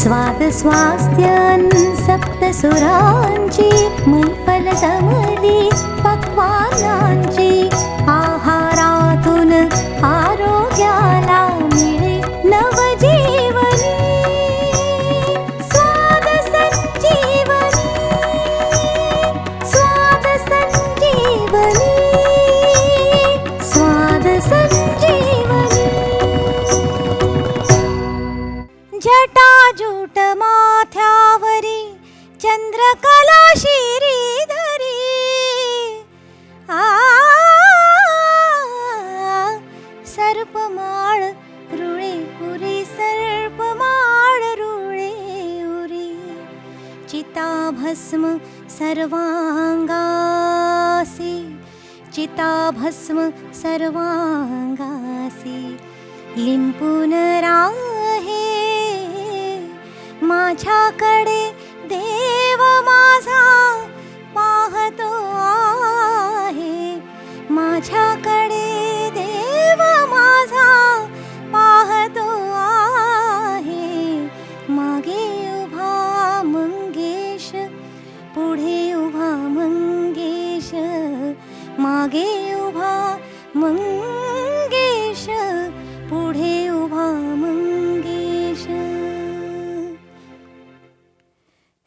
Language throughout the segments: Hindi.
स्वाद स्वास्थ्यन सप्तसुरांची मैफल जमली पक्वान्नांची आहारातून आरोग्याला मिळे नवजीवनी स्वाद संजीवनी स्वाद संजीवनी स्वाद संजीवनी जटाजूट माथ्यावरी चंद्रकला शिरीधरी सर्पमाळ रुळे उरी सर्पमाळ रुळे उरी चिताभस्म सर्वांगासी चिताभस्म सर्वांगासी लिंपून राहे माझ्याकडे देव माझा पाहतो आहे माझ्याकडे देव माझा पाहतो आहे मागे उभा मंगेश पुढे उभा मंगेश मागे उभा मंगेश पुढे उभा मंगेश.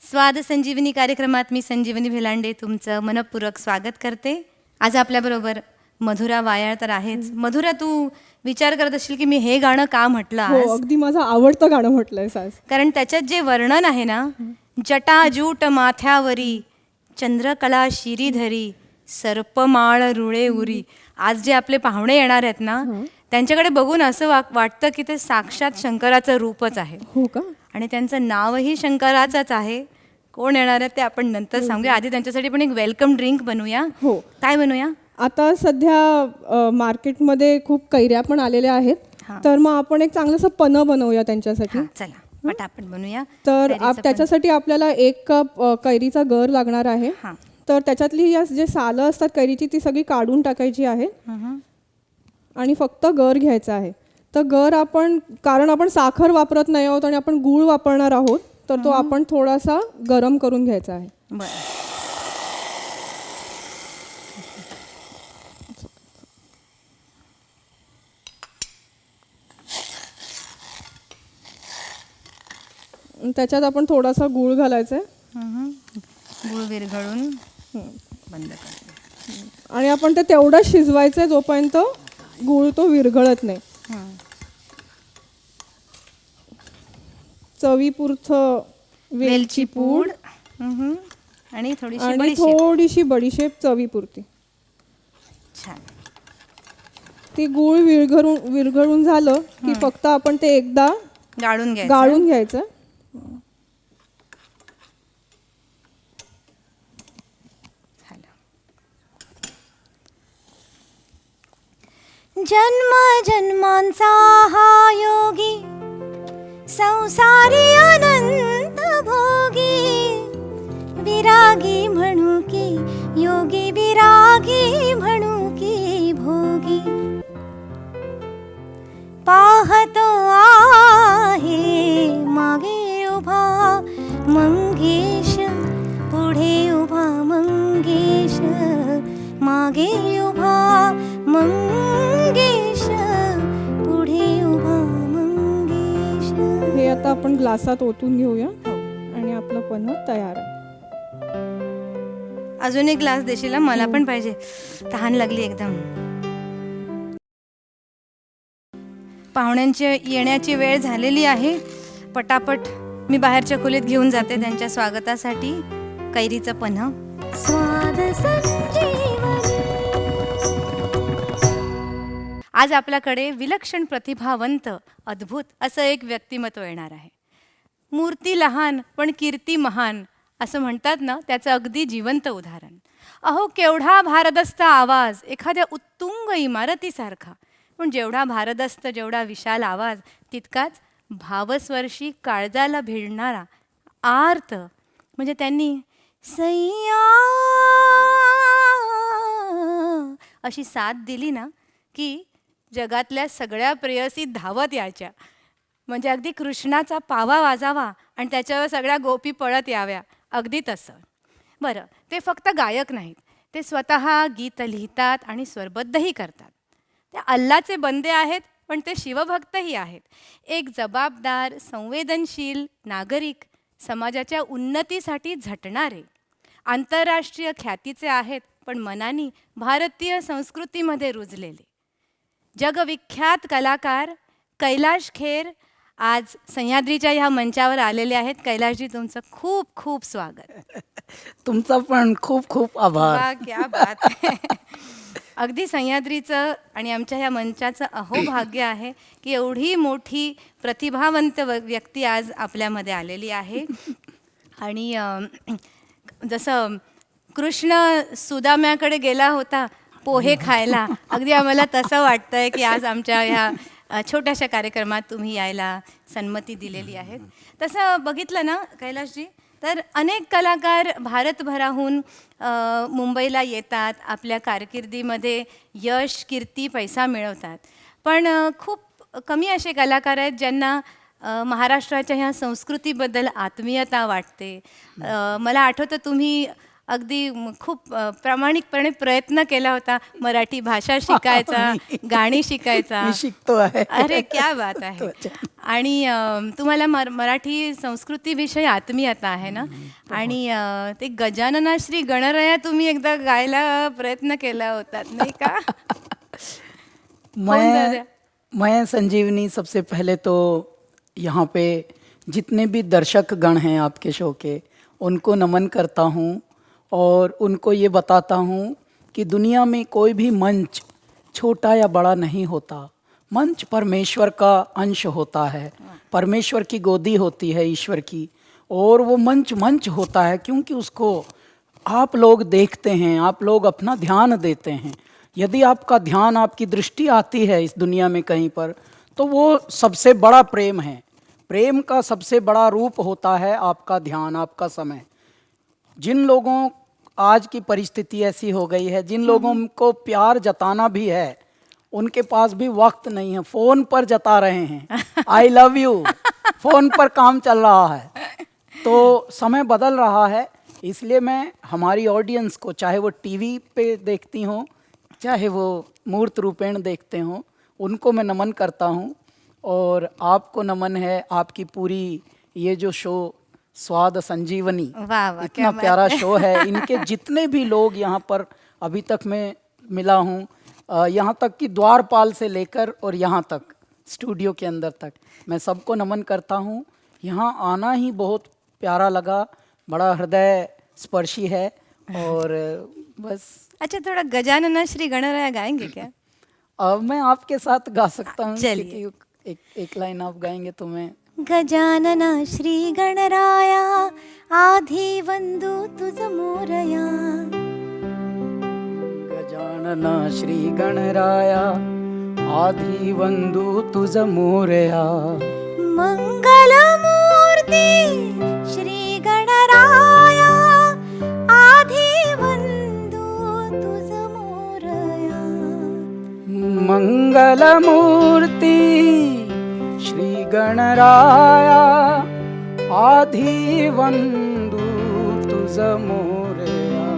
स्वाद संजीवनी कार्यक्रमात मी संजीवनी भेलांडे तुमचं मनपूर्वक स्वागत करते. आज आपल्याबरोबर मधुरा वायाळ तर आहेच. मधुरा, तू विचार करत असशील की मी हे गाणं का म्हटलं आज? हो, अगदी माझं आवडतं गाणं म्हटलंय आज. कारण त्याच्यात जे वर्णन आहे ना, जटाजूट माथ्यावरी चंद्रकला शिरीधरी सर्पमाळ रुळे उरी. आज जे आपले पाहुणे येणार आहेत ना, त्यांच्याकडे बघून असं वाटतं की ते साक्षात शंकराचं रूपच आहे. हो का? आणि त्यांचं नावही शंकराचंच आहे. कोण येणार आहे ते आपण नंतर सांगूया. आधी त्यांच्यासाठी पण एक वेलकम ड्रिंक बनवूया. हो. काय बनवूया? आता सध्या मार्केटमध्ये खूप कैऱ्या पण आलेल्या आहेत, तर मग आपण एक चांगलंसं पन्ह बनवूया त्यांच्यासाठी. चला पटापट बनवूया. तर त्याच्यासाठी आपल्याला 1 कप कैरीचा गर लागणार आहे. तर त्याच्यातली जे सालं असतात कैरीची ती सगळी काढून टाकायची आहे आणि फक्त गर घ्यायचा आहे. तर गर कारण आपण साखर वापरत नाही आहोत आणि आपण गूळ वापरणार आहोत, तर तो आपण थोडासा गरम करून घ्यायचा आहे. त्याच्यात आपण थोडासा गूळ घालायचा आहे. गूळ विरघळून बंद करायचं आणि आपण ते तेवढं शिजवायचं जोपर्यंत गूळ तो विरघळत नाही. चवीपुरतं वेलची पूड आणि थोडीशी बडीशेप चवीपुरती. छान. ती गूळ विरघळून झालं की फक्त आपण ते एकदा गाळून घ्यायचं. जन्म जन्मांचा हा योगी संसारी अनंत भोगी विरागी म्हणू की योगी विरागी म्हणू की भोगी पाहतो आहे मागे उभा मंगेश पुढे उभा मंगेश मागे उभा मंगेश पुढे उभा मंगेश. हे आता आपण ग्लासात ओतून घेऊया आणि आपलं पन्ह तयार आहे. अजून एक ग्लास देशील? मला पण पाहिजे, तहान लागली एकदम. पाहुण्यांची येण्याची वेळ झालेली आहे. पटापट मी बाहेरच्या खोलीत घेऊन जाते त्यांच्या स्वागतासाठी कैरीचं पन्ह. स्वाद संजीवनी. आज आपल्याकडे विलक्षण प्रतिभावंत अद्भुत असं एक व्यक्तिमत्व येणार आहे. मूर्ती लहान पण कीर्ती महान असं म्हणतात ना, त्याचं अगदी जिवंत उदाहरण. अहो, केवढा भारदस्त आवाज एखाद्या उत्तुंग इमारतीसारखा, पण जेवढा भारदस्त, जेवढा विशाल आवाज, तितकाच भावस्पर्शी, काळजाला भिडणारा, आर्त. म्हणजे त्यांनी सैया अशी साथ दिली ना की जगातल्या सगळ्या प्रेयसी धावत यायच्या. म्हणजे अगदी कृष्णाचा पावा वाजावा आणि त्याच्यावर सगळ्या गोपी पळत याव्या, अगदी तसं. बरं, ते फक्त गायक नाहीत, ते स्वतः गीत लिहितात आणि स्वरबद्धही करतात. ते अल्लाचे बंदे आहेत, पण ते शिवभक्तही आहेत. एक जबाबदार, संवेदनशील नागरिक, समाजाच्या उन्नतीसाठी झटणारे, आंतरराष्ट्रीय ख्यातीचे आहेत, पण मनानी भारतीय संस्कृतीमध्ये रुजलेले जगविख्यात कलाकार कैलाश खेर आज सह्याद्रीच्या ह्या मंचावर आलेले आहेत. कैलाशजी, तुमचं खूप खूप स्वागत. तुमचा पण खूप खूप आभार. वा, क्या बात आहे. अगदी सह्याद्रीचं आणि आमच्या ह्या मंचाचं अहोभाग्य आहे की एवढी मोठी प्रतिभावंत व्यक्ती आज आपल्यामध्ये आलेली आहे. आणि जसं कृष्ण सुदाम्याकडे गेला होता पोहे खायला, अगदी आम्हाला तसं वाटतंय की आज आमच्या ह्या छोट्याशा कार्यक्रमात तुम्ही यायला संमती दिलेली आहे. तसं बघितलं ना कैलाशजी, तर अनेक कलाकार भारतभराहून मुंबईला येतात, आपल्या कारकिर्दीमध्ये यश, कीर्ती, पैसा मिळवतात. पण खूप कमी असे कलाकार आहेत ज्यांना महाराष्ट्राच्या ह्या संस्कृतीबद्दल आत्मीयता वाटते. मला आठवतं तुम्ही अगदी खूप प्रामाणिकपणे प्रयत्न केला होता मराठी भाषा शिकायचा, गाणी शिकायचा. मी शिकतो आहे. अरे क्या बात आहे. आणि तुम्हाला मराठी संस्कृतीविषयी आत्मीयता आहे ना. आणि ते गजानना श्री गणराया तुम्ही एकदा गायला प्रयत्न केला होता, नाही का? मैं संजीवनी, सबसे पहले तो यहाँ पे जितने भी दर्शक गण हैं आपके शो के, उनको नमन करता हूँ और उनको ये बताता हूँ कि दुनिया में कोई भी मंच छोटा या बड़ा नहीं होता. मंच परमेश्वर का अंश होता है, परमेश्वर की गोदी होती है ईश्वर की, और वो मंच मंच होता है क्योंकि उसको आप लोग देखते हैं, आप लोग अपना ध्यान देते हैं. यदि आपका ध्यान, आपकी दृष्टि आती है इस दुनिया में कहीं पर, तो वो सबसे बड़ा प्रेम है. प्रेम का सबसे बड़ा रूप होता है आपका ध्यान, आपका समय. जिन लोगों, आज की परिस्थिति ऐसी हो गई है, जिन लोगों को प्यार जताना भी है उनके पास भी वक्त नहीं है, फ़ोन पर जता रहे हैं आई लव यू, फ़ोन पर काम चल रहा है. तो समय बदल रहा है, इसलिए मैं हमारी ऑडियंस को, चाहे वो टीवी पे देखती हों, चाहे वो मूर्त रूपेण देखते हों, उनको मैं नमन करता हूँ. और आपको नमन है, आपकी पूरी ये जो शो स्वाद संजीवनी, वाह वाह, इतना प्यारा शो है. इनके जितने भी लोग यहाँ पर अभी तक मैं मिला हूँ, यहाँ तक कि द्वारपाल से लेकर और यहाँ तक स्टूडियो के अंदर तक, मैं सबको नमन करता हूँ. यहाँ आना ही बहुत प्यारा लगा, बड़ा हृदय स्पर्शी है. और बस. अच्छा, थोड़ा गजानना श्री गणराया गाएंगे क्या? मैं आपके साथ गा सकता हूँ. चलिए. एक लाइन आप गाएंगे तो मैं. गजानना श्री गणराया, आधी वंदू तुझ मोरया. गजानना श्री गणराया, आधी वंदू तुझ मोरया. मंगलमूर्ती श्री गणराया, आधी वंदू तुझ मोरया. मंगलमूर्ती श्री गणराया, आधी वंदू तुझ मोरया.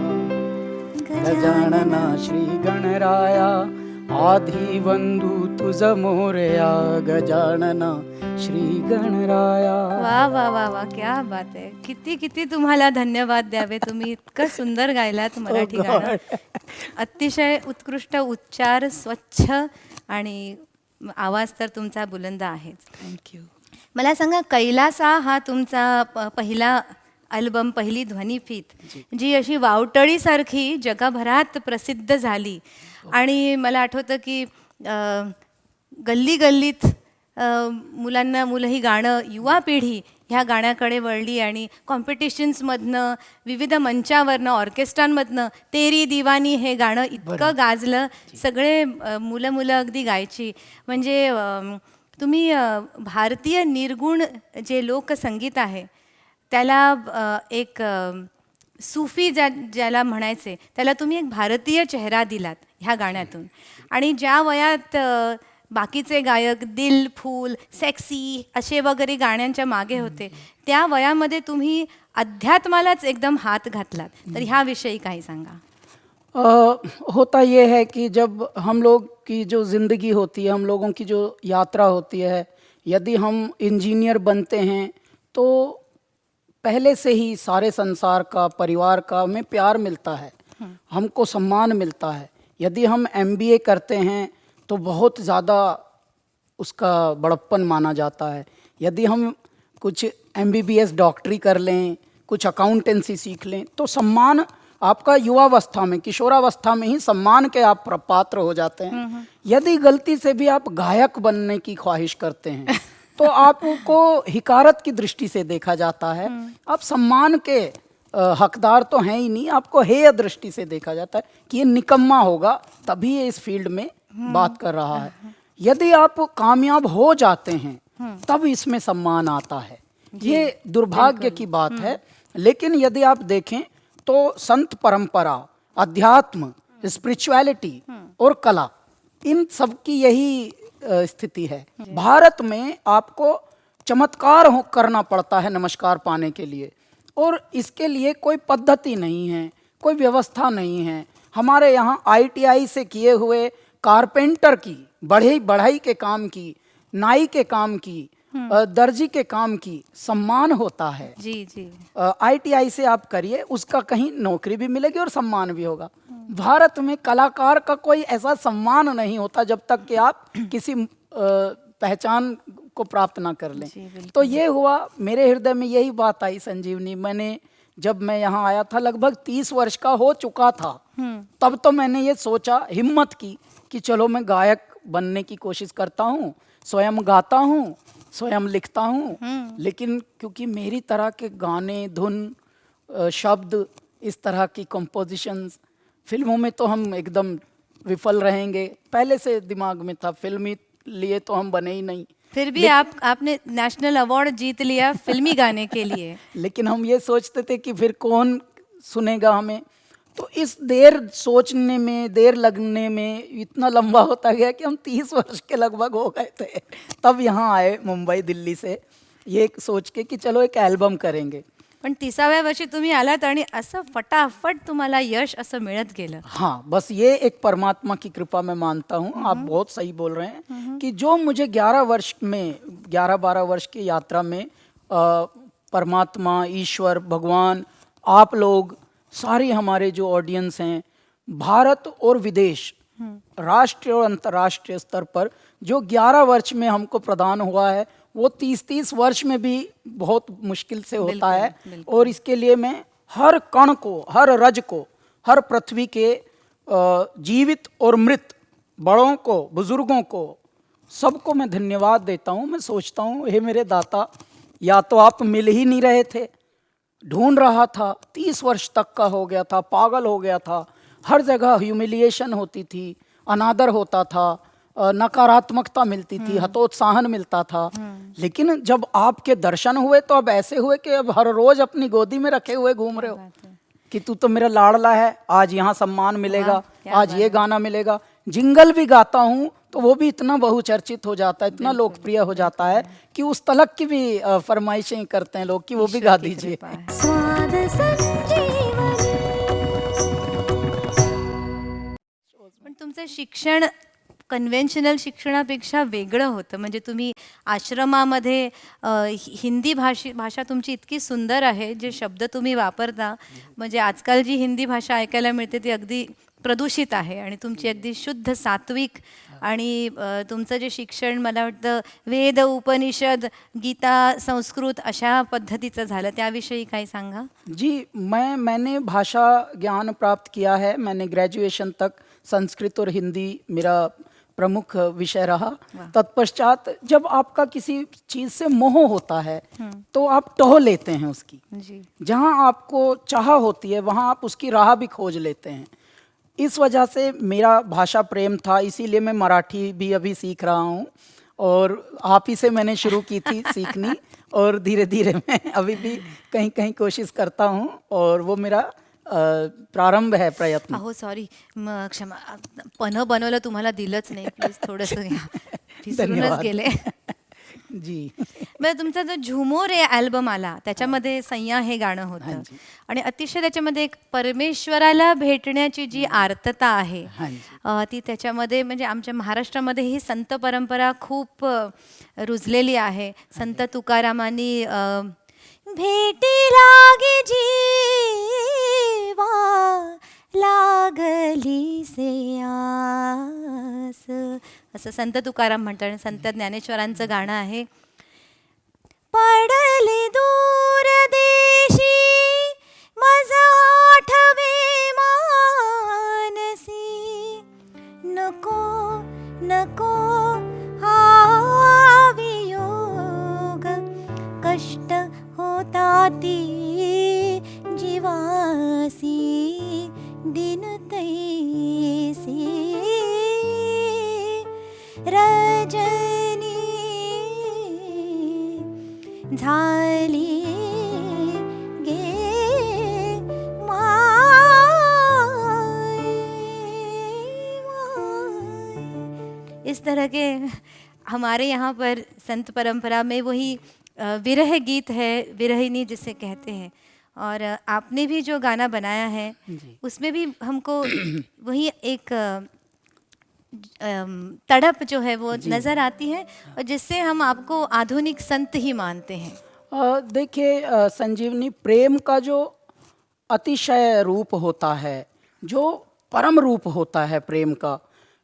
गजानना श्री गणराया, आधी वंदू तुझ मोरया. गजानना श्री गणराया. वा वा वा वा, क्या बात आहे. किती किती तुम्हाला धन्यवाद द्यावे. तुम्ही इतकं सुंदर गायलात मराठी गाणं. अतिशय उत्कृष्ट उच्चार, स्वच्छ आणि आवाज तर तुमचा बुलंद आहेच. थँक्यू. मला सांगा, कैलासा हा तुमचा पहिला अल्बम, पहिली ध्वनिफीत जी अशी वावटळीसारखी जगभरात प्रसिद्ध झाली. आणि मला आठवतं की गल्ली गल्लीत मुलं ही गाणं, युवा पिढी ह्या गाण्याकडे वळली आणि कॉम्पिटिशन्समधनं, विविध मंचावरनं, ऑर्केस्ट्रांमधनं तेरी दिवानी हे गाणं इतकं गाजलं. सगळे मुलं अगदी गायची. म्हणजे तुम्ही भारतीय निर्गुण जे लोकसंगीत आहे त्याला एक सूफी ज्याला म्हणायचे, त्याला तुम्ही एक भारतीय चेहरा दिलात ह्या गाण्यातून. आणि ज्या वयात बाकीचे गायक दिल फूल सेक्सी असे वगैरे गाण्यांच्या मागे होते, त्या वयामध्ये तुम्ही अध्यात्मालाच एकदम हात घातलात, तर ह्याविषयी काही सांगा. होता ये है कि जब हम लोग की जो ज़िंदगी होती है, हम लोगों की जो यात्रा होती है, यदि हम इंजीनियर बनते हैं तो पहले से ही सारे संसार का, परिवार का हमें प्यार मिलता है, हमको सम्मान मिलता है. यदि हम MBA करते हैं तो बहुत ज़्यादा उसका बड़प्पन माना जाता है. यदि हम कुछ MBBS डॉक्टरी कर लें, कुछ अकाउंटेंसी सीख लें, तो सम्मान आपका युवावस्था में, किशोरावस्था में ही सम्मान के आप पात्र हो जाते हैं. यदि गलती से भी आप गायक बनने की ख्वाहिश करते हैं तो आपको हिकारत की दृष्टि से देखा जाता है. आप सम्मान के हकदार तो हैं ही नहीं, आपको हेय दृष्टि से देखा जाता है कि ये निकम्मा होगा तभी ये इस फील्ड में बात कर रहा है. यदि आप कामयाब हो जाते हैं तब इसमें सम्मान आता है. ये दुर्भाग्य की बात है. लेकिन यदि आप देखें तो संत परंपरा, अध्यात्म, स्पिरिचुअलिटी और कला, इन सब की यही स्थिति है. भारत में आपको चमत्कार करना पड़ता है नमस्कार पाने के लिए, और इसके लिए कोई पद्धति नहीं है, कोई व्यवस्था नहीं है. हमारे यहाँ ITI से किए हुए कारपेंटर की, बढ़ई के काम की, नाई के काम की, दर्जी के काम की सम्मान होता है. जी जी. ITI से आप करिए, उसका कहीं नौकरी भी मिलेगी और सम्मान भी होगा. भारत में कलाकार का कोई ऐसा सम्मान नहीं होता जब तक कि आप किसी पहचान को प्राप्त ना कर लें. तो ये हुआ, मेरे हृदय में यही बात आई संजीवनी. जब मैं यहाँ आया था लगभग 30 वर्ष का हो चुका था, तब तो मैंने ये सोचा, हिम्मत की कि चलो मैं गायक बनने की कोशिश करता हूँ, स्वयं गाता हूँ, स्वयं लिखता हूँ. लेकिन क्योंकि मेरी तरह के गाने, धुन, शब्द, इस तरह की कंपोजिशंस फिल्मों में तो हम एकदम विफल रहेंगे, पहले से दिमाग में था. फिल्मी लिए तो हम बने ही नहीं. फिर भी आपने नेशनल अवार्ड जीत लिया फिल्मी गाने के लिए. लेकिन हम ये सोचते थे कि फिर कौन सुनेगा हमें. तो इस देर सोचने में, देर लगने में इतना लंबा होता गया कि हम 30 वर्ष के लगभग हो गए थे. तब यहाँ आए मुंबई, दिल्ली से, ये सोच के कि चलो एक एल्बम करेंगे. पण 30व्या वर्षी तुम्ही आलात आणि असं फटाफट तुम्हाला यश असं मिळत गेलं. हाँ, बस ये एक परमात्मा की कृपा मैं मानता हूँ. आप बहुत सही बोल रहे हैं कि जो मुझे 11-12 वर्ष की यात्रा में परमात्मा, ईश्वर, भगवान, आप लोग, सारी हमारे जो ऑडियंस हैं, भारत और विदेश, राष्ट्रीय और अंतर्राष्ट्रीय स्तर पर जो 11 वर्ष में हमको प्रदान हुआ है, वो 30 वर्ष में भी बहुत मुश्किल से होता है. और इसके लिए मैं हर कण को, हर रज को, हर पृथ्वी के जीवित और मृत, बड़ों को, बुजुर्गों को, सबको मैं धन्यवाद देता हूँ. मैं सोचता हूँ, हे मेरे दाता, या तो आप मिल ही नहीं रहे थे, ढूंढ रहा था, 30 वर्ष तक का हो गया था, पागल हो गया था, हर जगह ह्यूमिलिएशन होती थी, अनादर होता था, नकारात्मकता मिलती थी, हतोत्साहन मिलता था. लेकिन जब आपके दर्शन हुए तो अब ऐसे हुए कि अब हर रोज अपनी गोदी में रखे हुए घूम रहे हो कि तू तो मेरा लाडला है, आज यहाँ सम्मान मिलेगा, आज ये गाना मिलेगा. जिंगल भी गाता हूँ तो वो भी इतना बहुचर्चित हो जाता है, इतना लोकप्रिय हो जाता है कि उस तलक की भी फरमाइशें करते हैं लोग कि वो भी गा दीजिए. पण तुमचं शिक्षण कन्व्हेन्शनल शिक्षणापेक्षा वेगळं होतं. म्हणजे तुम्ही आश्रमामध्ये हिंदी भाषा तुमची इतकी सुंदर आहे, जे शब्द तुम्ही वापरता, म्हणजे आजकाल जी हिंदी भाषा ऐकायला मिळते ती अगदी प्रदूषित आहे, आणि तुमची अगदी शुद्ध सात्विक, आणि तुमचं जे शिक्षण मला वाटतं वेद, उपनिषद, गीता, संस्कृत अशा पद्धतीचं झालं, त्याविषयी काही सांगा. जी, मैंने भाषा ज्ञान प्राप्त किया है. मैंने ग्रेजुएशन तक संस्कृत और हिंदी मेरा प्रमुख विषय रहा. तत्पश्चात जब आपका किसी चीज़ से मोह होता है तो आप टह लेते हैं उसकी. जहाँ आपको चाह होती है वहाँ आप उसकी राह भी खोज लेते हैं. इस वजह से मेरा भाषा प्रेम था, इसीलिए मैं मराठी भी अभी सीख रहा हूँ, और आप ही से मैंने शुरू की थी सीखनी, और धीरे धीरे मैं अभी भी कहीं कहीं कोशिश करता हूँ, और वो मेरा प्रारंभ है प्रयत्न. अहो सॉरी, क्षमा, पन्ह बनवलं तुम्हाला दिलंच नाही, प्लीज थोडंसं घ्या. विसरूनच धन्यवाद. गेले. जी. मग तुमचा जो झुमोर हे अल्बम आला त्याच्यामध्ये सय्या हे गाणं होतं हांजी. आणि अतिशय त्याच्यामध्ये एक परमेश्वराला भेटण्याची जी आर्तता आहे हांजी. ती त्याच्यामध्ये म्हणजे आमच्या महाराष्ट्रामध्ये ही संत परंपरा खूप रुजलेली आहे. संत तुकारामांनी भेटी लागे जीवा लागली से आस असं संत तुकाराम म्हणतात. आणि संत ज्ञानेश्वरांचं गाणं आहे, पडले दूर देशी मज आठवे मानसी, नको नको हा वियोग कष्ट होता ती जीवासी दिन तैसी रजनी झाली गे माय. इस तरह के हमारे यहाँ पर संत परंपरा में वही विरह गीत है, विरहिनी जिसे कहते हैं. और आपने भी जो गाना बनाया है जी. उसमें भी हमको वही एक तड़प जो है वो नज़र आती है और जिससे हम आपको आधुनिक संत ही मानते हैं. देखिए संजीवनी, प्रेम का जो अतिशय रूप होता है, जो परम रूप होता है प्रेम का,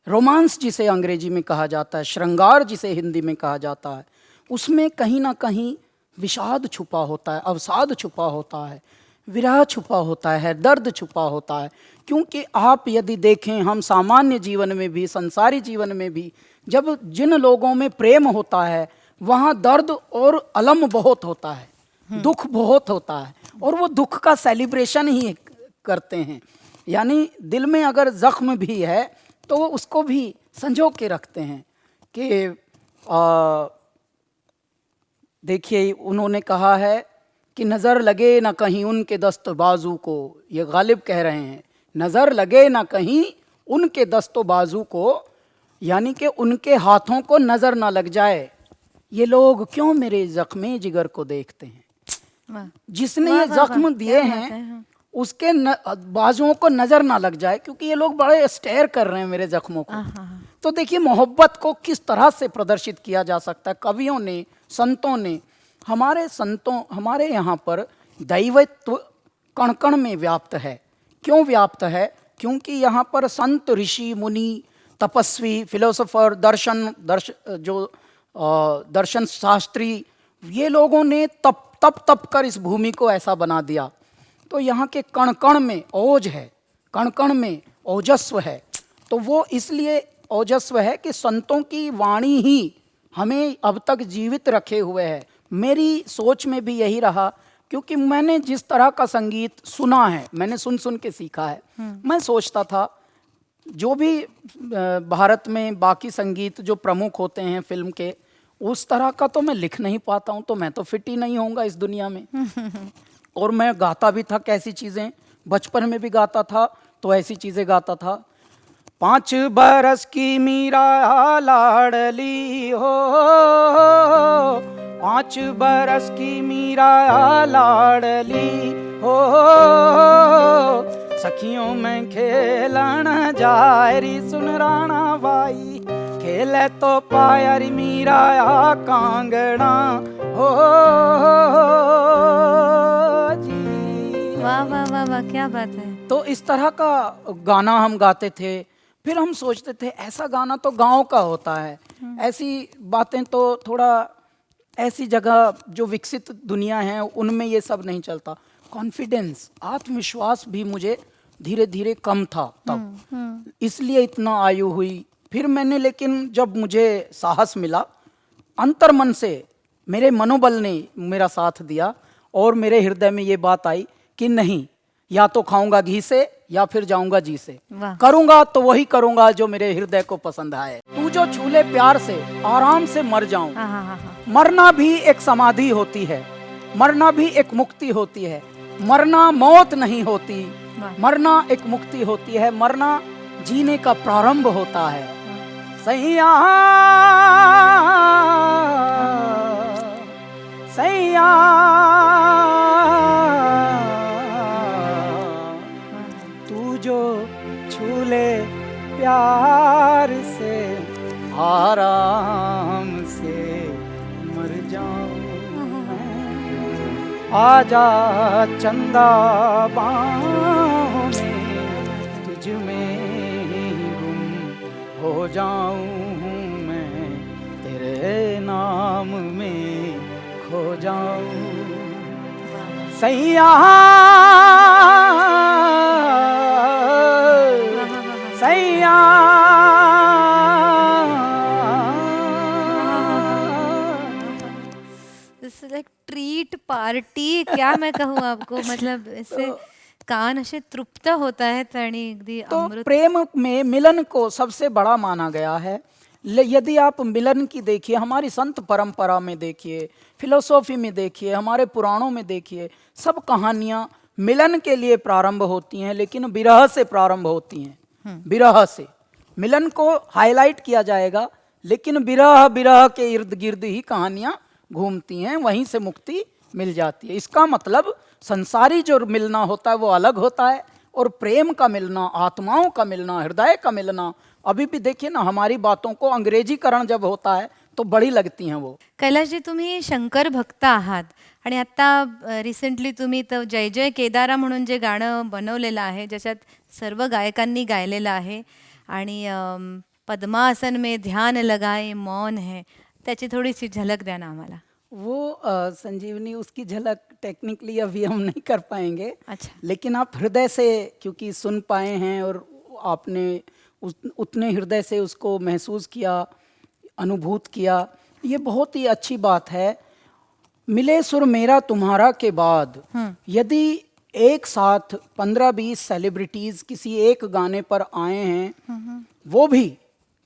रोमांस जिसे अंग्रेजी में कहा जाता है, श्रृंगार जिसे हिंदी में कहा जाता है, उसमें कहीं ना कहीं विषाद छुपा होता है, अवसाद छुपा होता है, विरह छुपा होता है, दर्द छुपा होता है. क्योंकि आप यदि देखें, हम सामान्य जीवन में भी, संसारी जीवन में भी, जब जिन लोगों में प्रेम होता है वहाँ दर्द और अलम बहुत होता है, दुख बहुत होता है, और वो दुख का सेलिब्रेशन ही करते हैं. यानी दिल में अगर जख्म भी है तो वो उसको भी संजो के रखते हैं. कि देखिए, उन्होंने कहा है कि नज़र लगे ना कहीं उनके दस्त बाजू को, ये गालिब कह रहे हैं, नज़र लगे ना कहीं उनके दस्तो बाजू को, यानी कि उनके हाथों को नज़र ना लग जाए, ये लोग क्यों मेरे जख्मे जिगर को देखते हैं. वाह. जिसने वाह, ये वाह, जख्म वाह, दिए क्या बात हैं है, हाँ. उसके बाजुओं को नज़र ना लग जाए, क्योंकि ये लोग बड़े स्टेयर कर रहे हैं मेरे जख्मों को. तो देखिए, मोहब्बत को किस तरह से प्रदर्शित किया जा सकता है. कवियों ने, संतों ने, हमारे यहाँ पर दैवत्व कण कण में व्याप्त है. क्यों व्याप्त है? क्योंकि यहाँ पर संत, ऋषि, मुनि, तपस्वी, फिलोसोफर, दर्शन शास्त्री, ये लोगों ने तप कर इस भूमि को ऐसा बना दिया. तो यहाँ के कण कण में ओज है, कण कण में ओजस्व है. तो वो इसलिए ओजस्व है कि संतों की वाणी ही हमें अब तक जीवित रखे हुए है. मेरी सोच में भी यही रहा, क्योंकि मैंने जिस तरह का संगीत सुना है, मैंने सुन के सीखा है. मैं सोचता था जो भी भारत में बाकी संगीत जो प्रमुख होते हैं फिल्म के, उस तरह का तो मैं लिख नहीं पाता हूँ, तो मैं तो फिट ही नहीं होऊंगा इस दुनिया में. और मैं गाता भी था कैसी चीज़ें, बचपन में भी गाता था तो ऐसी चीज़ें गाता था. 5 बरस की मीरा लाडली हो, 5 बरस की मीरा लाडली हो, सखियों में खेलन जायरी सुन राणा बाई, खेले तो पायरी मीरा कांगड़ा हो जी. वाह वाह वाह वाह, क्या बात है. तो इस तरह का गाना हम गाते थे. फिर हम सोचते थे ऐसा गाना तो गांव का होता है, ऐसी बातें तो थोड़ा ऐसी जगह जो विकसित दुनिया है उनमें ये सब नहीं चलता. कॉन्फिडेंस, आत्मविश्वास भी मुझे धीरे धीरे कम था तब, इसलिए इतना आयु हुई. फिर मैंने, लेकिन जब मुझे साहस मिला, अंतर्मन से मेरे मनोबल ने मेरा साथ दिया और मेरे हृदय में ये बात आई कि नहीं, या तो खाऊंगा घी से या फिर जाऊंगा जी से. करूंगा तो वही करूंगा जो मेरे हृदय को पसंद आए. तू जो छूले प्यार से आराम से मर जाऊं. मरना भी एक समाधि होती है, मरना भी एक मुक्ति होती है. मरना मौत नहीं होती, मरना एक मुक्ति होती है. मरना जीने का प्रारंभ होता है. सैया सैया तू जो छू ले प्यार से आराम से मर जाऊं मैं। आजा चंदा बाहों में तुझ में ही गुम हो जाऊं मैं, तेरे नाम में खो जाऊं सैया सैया this is like treat party, क्या मैं कहूँ आपको, मतलब इससे कान असे तृप्त होत आहेत आणि अगदी तो अमृत. प्रेम में मिलन को सबसे बड़ा माना गया है। यदि आप मिलन की देखिए, हमारी संत परंपरा में देखिए, फिलोसॉफी में देखिए, हमारे पुराणों में देखिए, सब कहानियाँ मिलन के लिए प्रारंभ होती हैं, लेकिन विरह से प्रारंभ होती हैं। विरह से मिलन को हाईलाइट किया जाएगा, लेकिन विरह विरह के इर्द गिर्द ही कहानियाँ घूमती हैं, वहीं से मुक्ति मिल जाती है। इसका मतलब संसारी जो मिलना होता है वो अलग होता है, और प्रेम का मिलना, आत्माओं का मिलना, हृदय का मिलना, अभी भी देखिए ना, हमारी बातों को अंग्रेजीकरण जब होता है तो बड़ी लगती हैं वो। कैलाशजी, तुम्ही शंकर भक्त आहात आणि आता रिसेंटली तुम्ही तर जय जय केदारा म्हणून जे गाणं बनवलेलं आहे, ज्याच्यात सर्व गायकांनी गायलेलं आहे आणि पद्मासन में ध्यान लगाए मौन है, त्याची थोडीशी झलक द्या ना आम्हाला. वो संजीवनी, उसकी झलक टेक्निकली अभी हम नहीं कर पाएंगे। अच्छा. लेकिन आप हृदय से क्योंकि सुन पाए हैं और आपने उतने हृदय से उसको महसूस किया, अनुभूत किया, ये बहुत ही अच्छी बात है। मिले सुर मेरा तुम्हारा के बाद यदि एक साथ 15-20 सेलिब्रिटीज किसी एक गाने पर आए हैं, वो भी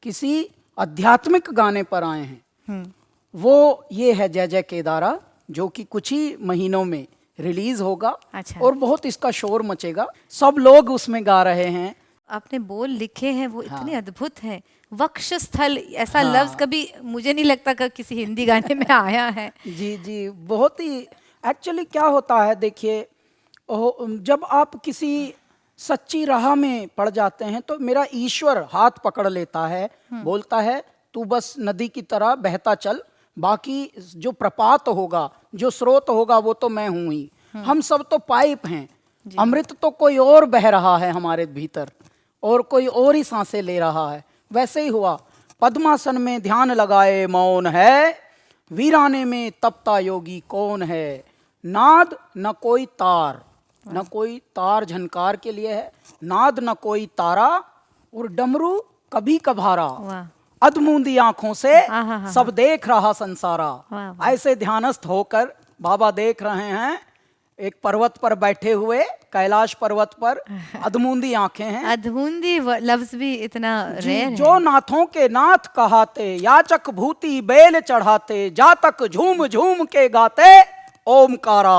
किसी आध्यात्मिक गाने पर आए हैं, वो ये है जय जय केदारा, जो कि कुछ ही महीनों में रिलीज होगा। अच्छा. और बहुत इसका शोर मचेगा, सब लोग उसमें गा रहे हैं। आपने बोल लिखे हैं वो इतने अद्भुत हैं. वक्षस्थल ऐसा लफ्ज कभी मुझे नहीं लगता कि किसी हिंदी गाने में आया है. जी जी, बहुत ही एक्चुअली क्या होता है, देखिए जब आप किसी सच्ची राह में पड़ जाते हैं तो मेरा ईश्वर हाथ पकड़ लेता है, बोलता है तू बस नदी की तरह बहता चल, बाकी जो प्रपात होगा, जो स्रोत होगा, वो तो मैं हूं ही। हम सब तो पाइप हैं, अमृत तो कोई और बह रहा है हमारे भीतर, और कोई और ही सांसें ले रहा है। वैसे ही हुआ, पद्मासन में ध्यान लगाए मौन है, वीराने में तपता योगी कौन है। नाद न कोई तार, न कोई तार झनकार के लिए है, नाद न कोई तारा, और डमरू कभी कभारा, वाह. अधमूंदी आंखों से सब देख रहा संसारा। वाह. ऐसे ध्यानस्थ होकर बाबा देख रहे हैं, एक पर्वत पर बैठे हुए, कैलाश पर्वत पर, अधमूंदी आंखें हैं। अधूंधी लफ्ज भी इतना रेयर है. जो नाथों के नाथ कहाते, याचक भूति बेल चढ़ाते, जातक झूम झूम के गाते ओमकारा।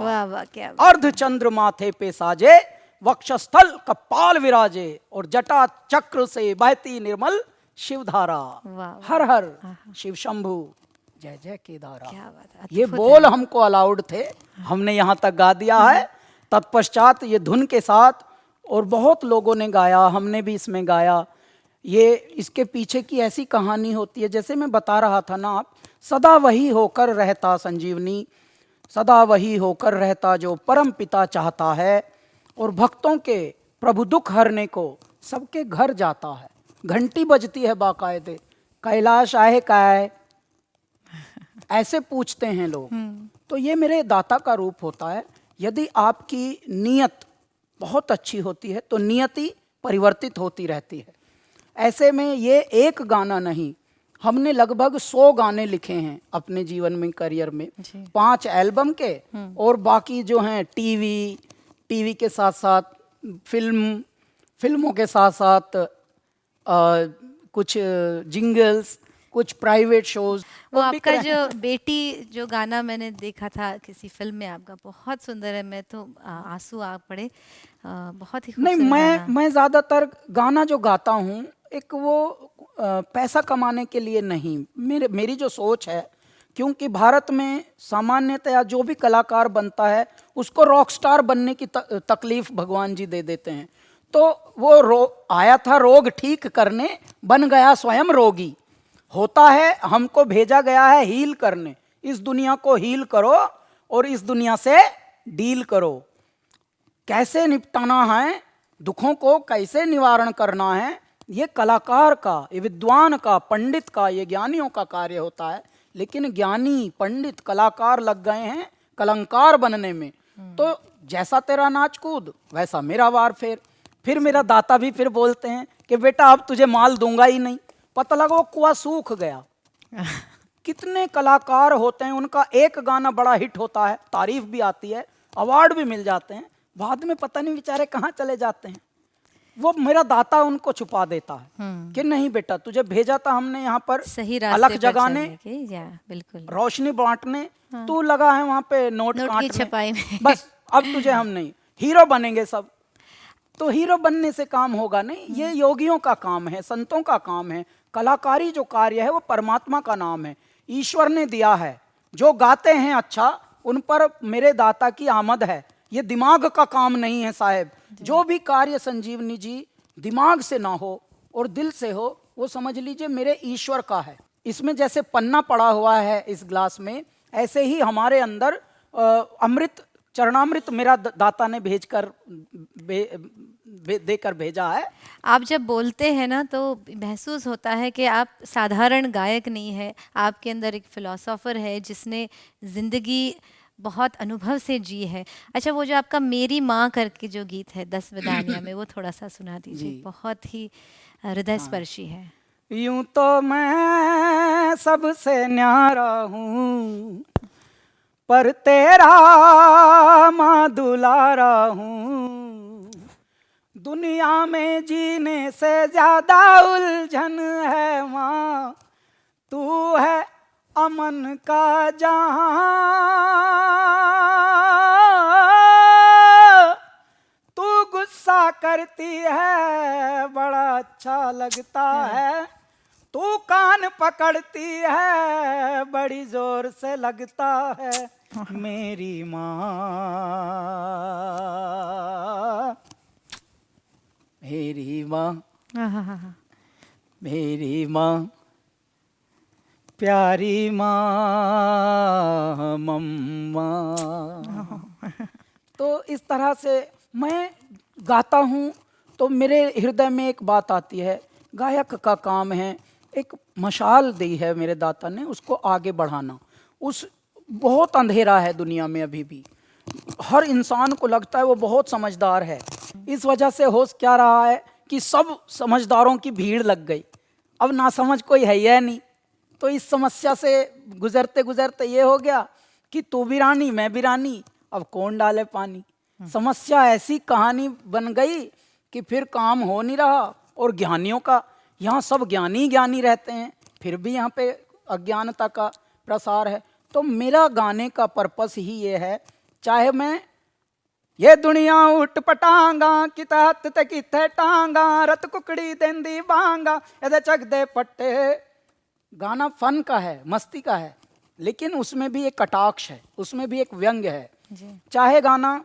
वाह वाह, क्या अर्ध चंद्र माथे पे साजे, वक्षस्थल कपाल विराजे, और जटा चक्र से बहती निर्मल शिवधारा। वाह. हर हर शिव शंभु, जय जय केदारा। क्या बात है, ये अद्भुत बोल हमको अलाउड थे, हमने यहाँ तक गा दिया है। तत्पश्चात ये धुन के साथ और बहुत लोगों ने गाया, हमने भी इसमें गाया। ये इसके पीछे की ऐसी कहानी होती है, जैसे मैं बता रहा था ना, आप सदा वही होकर रहता संजीवनी, सदा वही होकर रहता जो परम पिता चाहता है, और भक्तों के प्रभु दुख हरने को सबके घर जाता है। घंटी बजती है बाकायदे, कैलाश आए काय, ऐसे पूछते हैं लोग। तो ये मेरे दाता का रूप होता है। यदि आपकी नीयत बहुत अच्छी होती है तो नियति परिवर्तित होती रहती है। ऐसे में ये एक गाना नहीं, हमने लगभग 100 गाने लिखे हैं अपने जीवन में, करियर में, 5 एल्बम के, और बाकी जो हैं टीवी के साथ साथ फिल्मों के साथ साथ कुछ जिंगल्स, कुछ प्राइवेट शोज। वो आपका जो बेटी जो गाना मैंने देखा था किसी फिल्म में आपका, बहुत सुंदर है, मैं तो आंसू आ पड़े, बहुत ही नहीं, खूबसूरत गाना। मैं ज्यादातर गाना जो गाता हूँ, एक वो पैसा कमाने के लिए नहीं, मेरी जो सोच है, क्योंकि भारत में सामान्यतया जो भी कलाकार बनता है उसको रॉक स्टार बनने की तकलीफ भगवान जी दे देते हैं। तो वो आया था रोग ठीक करने, बन गया स्वयं रोगी। होता है हमको भेजा गया है हील करने, इस दुनिया को हील करो और इस दुनिया से डील करो। कैसे निपटाना है दुखों को, कैसे निवारण करना है, ये कलाकार का, ये विद्वान का, पंडित का, ये ज्ञानियों का कार्य होता है। लेकिन ज्ञानी पंडित कलाकार लग गए हैं कलंकार बनने में। तो जैसा तेरा नाच कूद वैसा मेरा वार फेर। फिर मेरा दाता भी फिर बोलते हैं कि बेटा अब तुझे माल दूंगा ही नहीं। पता लगा वो कुआं सूख गया। कितने कलाकार होते हैं, उनका एक गाना बड़ा हिट होता है, तारीफ भी आती है, अवार्ड भी मिल जाते हैं, बाद में पता नहीं बेचारे कहाँ चले जाते हैं। वो मेरा दाता उनको छुपा देता है कि नहीं बेटा तुझे भेजा था हमने यहाँ पर सही रास्ते अलग पर जगाने, चलने के, या बिल्कुल रोशनी बांटने, तू लगा है वहाँ पे नोट नोट की काटने, छपाई में। बस अब तुझे हम नहीं, हीरो बनेंगे सब। तो हीरो बनने से काम होगा नहीं, ये योगियों का काम है, संतों का काम है। कलाकारी जो कार्य है वो परमात्मा का नाम है, ईश्वर ने दिया है। जो गाते हैं अच्छा, उन पर मेरे दाता की आमद है। ये दिमाग का काम नहीं है साहब। जो भी कार्य संजीवनी जी दिमाग से ना हो और दिल से हो, वो समझ लीजिए मेरे ईश्वर का है। इसमें जैसे पन्ना पड़ा हुआ है इस ग्लास में, ऐसे ही हमारे अंदर अमृत, चरणामृत मेरा दाता ने भेजकर देकर भेजा है। आप जब बोलते हैं ना तो महसूस होता है कि आप साधारण गायक नहीं है, आपके अंदर एक फिलोसोफर है जिसने ज़िंदगी बहुत अनुभव से जी है। अच्छा, वो जो आपका मेरी माँ करके जो गीत है 10 विदानिया में, वो थोड़ा सा सुना दीजिए, बहुत ही हृदय स्पर्शी है। यूं तो मैं सबसे न्यारा हूँ, पर तेरा माँ दुलारा हूँ। दुनिया में जीने से ज्यादा उलझन है माँ, तू है अमन का जहां। तू गुस्सा करती है बड़ा अच्छा लगता है, तू कान पकड़ती है बड़ी जोर से लगता है। मेरी माँ, मेरी माँ, मेरी माँ, प्यारी माँ, मम्मा। तो इस तरह से मैं गाता हूँ तो मेरे हृदय में एक बात आती है। गायक का काम है, एक मशाल दी है मेरे दाता ने, उसको आगे बढ़ाना। उस बहुत अंधेरा है दुनिया में अभी भी, हर इंसान को लगता है वो बहुत समझदार है। इस वजह से हो क्या रहा है कि सब समझदारों की भीड़ लग गई, अब ना समझ कोई है ही नहीं। तो इस समस्या से गुजरते गुजरते ये हो गया कि तू भी रानी मैं भी रानी, अब कौन डाले पानी। समस्या ऐसी कहानी बन गई कि फिर काम हो नहीं रहा। और ज्ञानियों का, यहाँ सब ज्ञानी ज्ञानी रहते हैं, फिर भी यहाँ पे अज्ञानता का प्रसार है। तो मेरा गाने का पर्पस ही ये है, चाहे मैं ये दुनिया उठ पटांगा किता हत्थ ते किथे टांगा, रत कुकड़ी देंदी बांगा एदे चक दे पट्टे। गाना फन का है, मस्ती का है, लेकिन उसमें भी एक कटाक्ष है, उसमें भी एक व्यंग्य है जी। चाहे गाना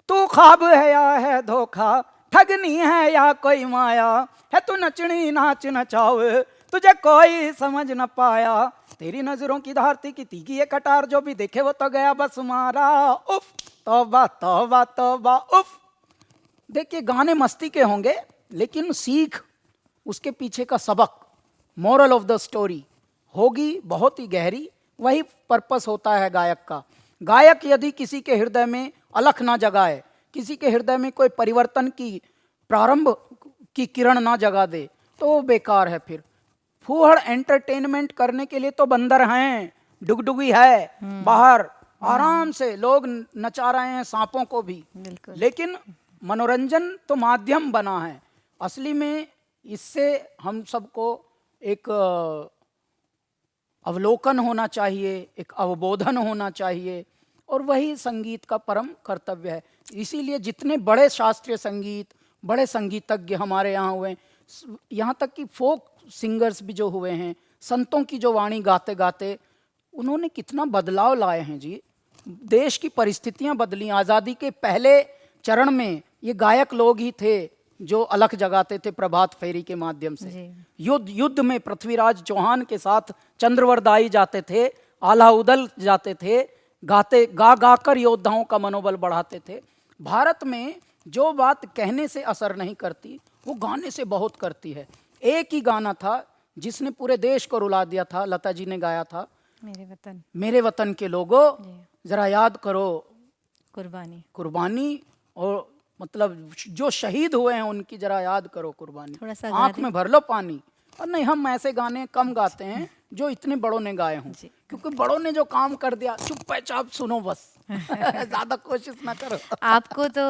तू ख्वाब है या है धोखा, ठगनी है या कोई माया, है तू नचनी नाच नचाओ तुझे कोई समझ न पाया, तेरी नजरों की धारती की तीखी ये कटार, जो भी देखे वो तो गया बस मारा, उफ तौबा तौबा तौबा उफ। देखिए गाने मस्ती के होंगे, लेकिन सीख, उसके पीछे का सबक, मोरल ऑफ द स्टोरी होगी बहुत ही गहरी। वही पर्पस होता है गायक का। गायक यदि किसी के हृदय में अलख ना जगाए, किसी के हृदय में कोई परिवर्तन की प्रारंभ की किरण ना जगा दे, तो वो बेकार है। फिर फूहड़ एंटरटेनमेंट करने के लिए तो बंदर हैं, डुगडुगी है बाहर, आराम से लोग नचा रहे हैं सांपों को भी, लेकिन मनोरंजन तो माध्यम बना है। असली में इससे हम सबको एक अवलोकन होना चाहिए, एक अवबोधन होना चाहिए, और वही संगीत का परम कर्तव्य है। इसीलिए जितने बड़े शास्त्रीय संगीत, बड़े संगीतज्ञ हमारे यहाँ हुए, यहाँ तक कि फोक सिंगर्स भी जो हुए हैं, संतों की जो वाणी गाते गाते उन्होंने कितना बदलाव लाए हैं जी। देश की परिस्थितियां बदली। आज़ादी के पहले चरण में ये गायक लोग ही थे जो अलख जगाते थे प्रभात फेरी के माध्यम से। युद्ध में पृथ्वीराज चौहान के साथ चंद्रवरदाई जाते थे, आला उदल जाते थे, गा कर योद्धाओं का मनोबल बढ़ाते थे। भारत में जो बात कहने से असर नहीं करती वो गाने से बहुत करती है। एक ही गाना था जिसने पूरे देश को रुला दिया था, लता जी ने गाया था, मेरे वतन के लोगों जरा याद करो कुर्बानी, और मतलब जो शहीद हुए हैं उनकी जरा याद करो कुर्बानी, आंख में भर लो पानी। और नहीं, हम ऐसे गाने कम गाते हैं जो इतने बड़ों ने गाए हों, क्योंकि बड़ों ने जो काम कर दिया चुपचाप सुनो बस। ज्यादा कोशिश ना करो। आपको तो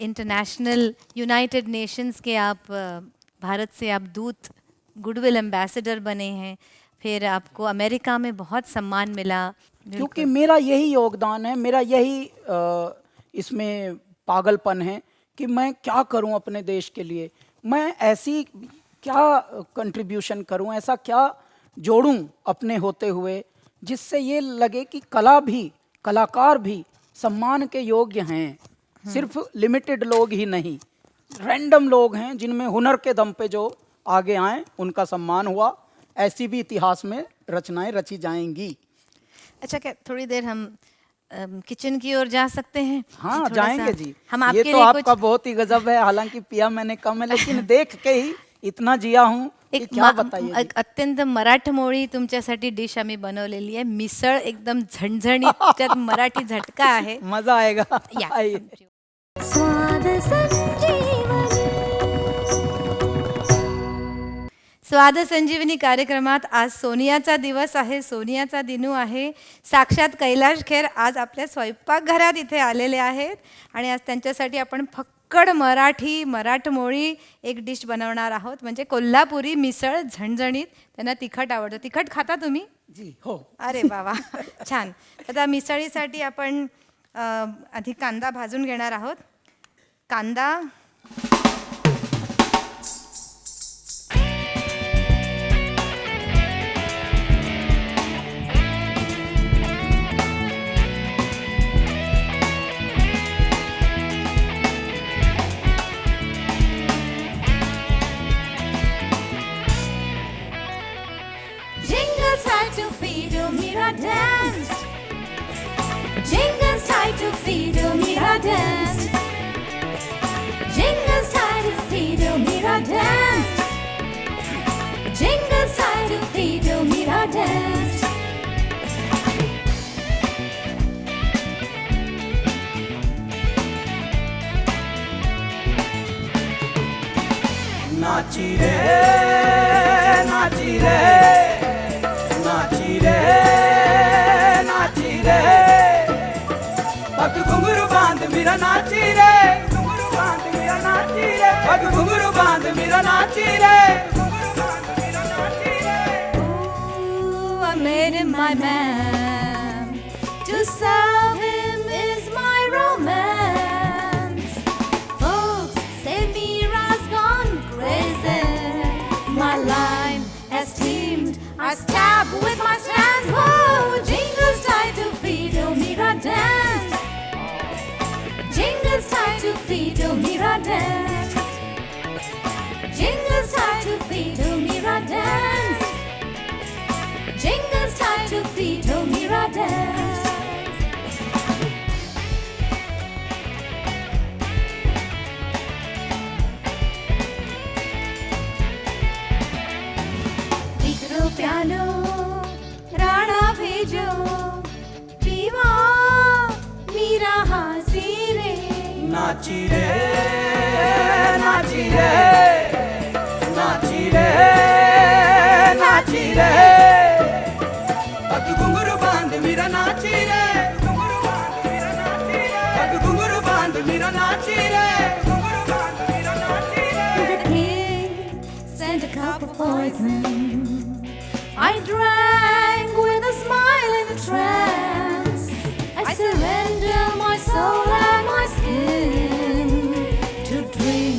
इंटरनेशनल यूनाइटेड नेशंस के आप भारत से आप दूत, गुडविल एम्बेसडर बने हैं, फिर आपको अमेरिका में बहुत सम्मान मिला। क्योंकि मेरा यही योगदान है, मेरा यही इसमें पागलपन है कि मैं क्या करूं अपने देश के लिए, मैं ऐसी क्या कंट्रीब्यूशन करूं, ऐसा क्या जोड़ूं अपने होते हुए जिससे ये लगे कि कलाकार भी सम्मान के योग्य हैं। सिर्फ लिमिटेड लोग ही नहीं, रैंडम लोग हैं जिनमें हुनर के दम पे जो आगे आए उनका सम्मान हुआ। ऐसी भी इतिहास में रचनाएं रची जाएंगी। अच्छा, क्या थोड़ी देर हम किचन की ओर जा सकते हैं? हाँ, जाएंगे जी। हम आपके ये तो आपका बहुत ही गजब है, हालांकि पिया मैंने कम है, लेकिन देख के ही इतना जिया हूँ कि क्या बताइए। एक अत्यंत मराठमोळी तुमच्यासाठी डिश आम्ही बनवलेली आहे, मिसळ एकदम झणझणीत, त्यात मराठी झटका आहे, मजा आएगा। या। स्वाद संजीवनी कार्यक्रमात आज सोनियाचा दिवस आहे, सोनियाचा दिनू आहे। साक्षात कैलाश खेर आज आपल्या स्वयंपाकघरात इथे आलेले आहेत आणि आज त्यांच्यासाठी आपण फक्कड मराठमोळी एक डिश बनवणार आहोत, म्हणजे कोल्हापुरी मिसळ झणझणीत। त्यांना तिखट आवडतं, तिखट खाता तुम्ही? जी हो। अरे बाबा, छान। आता मिसळीसाठी आपण आधी कांदा भाजून घेणार आहोत। कांदा, danced. Jingles tied to Fido Mira danced. Jingles tied to Fido Mira danced. Jingles tied to Fido Mira danced. नाची रे नाची रे नाची रे नाची रे, पग घुंघरू बांध मेरा नाची रे, घुंघरू बांध मेरा नाची रे, पग घुंघरू बांध मेरा नाची रे, घुंघरू बांध मेरा नाची रे। Ooh, I made him my man. To serve him is my romance. Folks say Mira's gone crazy. My line has teamed. I stab with my stance. Whoa, jingles tied to Fido Mira dance. Jingles tied to Fido Mira dance. Jingles tied to Fido Mira dance. Jingles tied to Fido Mira dance. Piccolo piano, rana bhejo, piva Mira hasi re. नाची रे नाची रे नाची रे नाची रे, पग घुंघरू बांध मेरा नाची रे, घुंघरू बांध मेरा नाची रे, पग घुंघरू बांध मेरा नाची रे, घुंघरू बांध मेरा नाची रे। The king sent a cup of poison. I drank with a smile in a trance. I surrender my soul and my skin to drink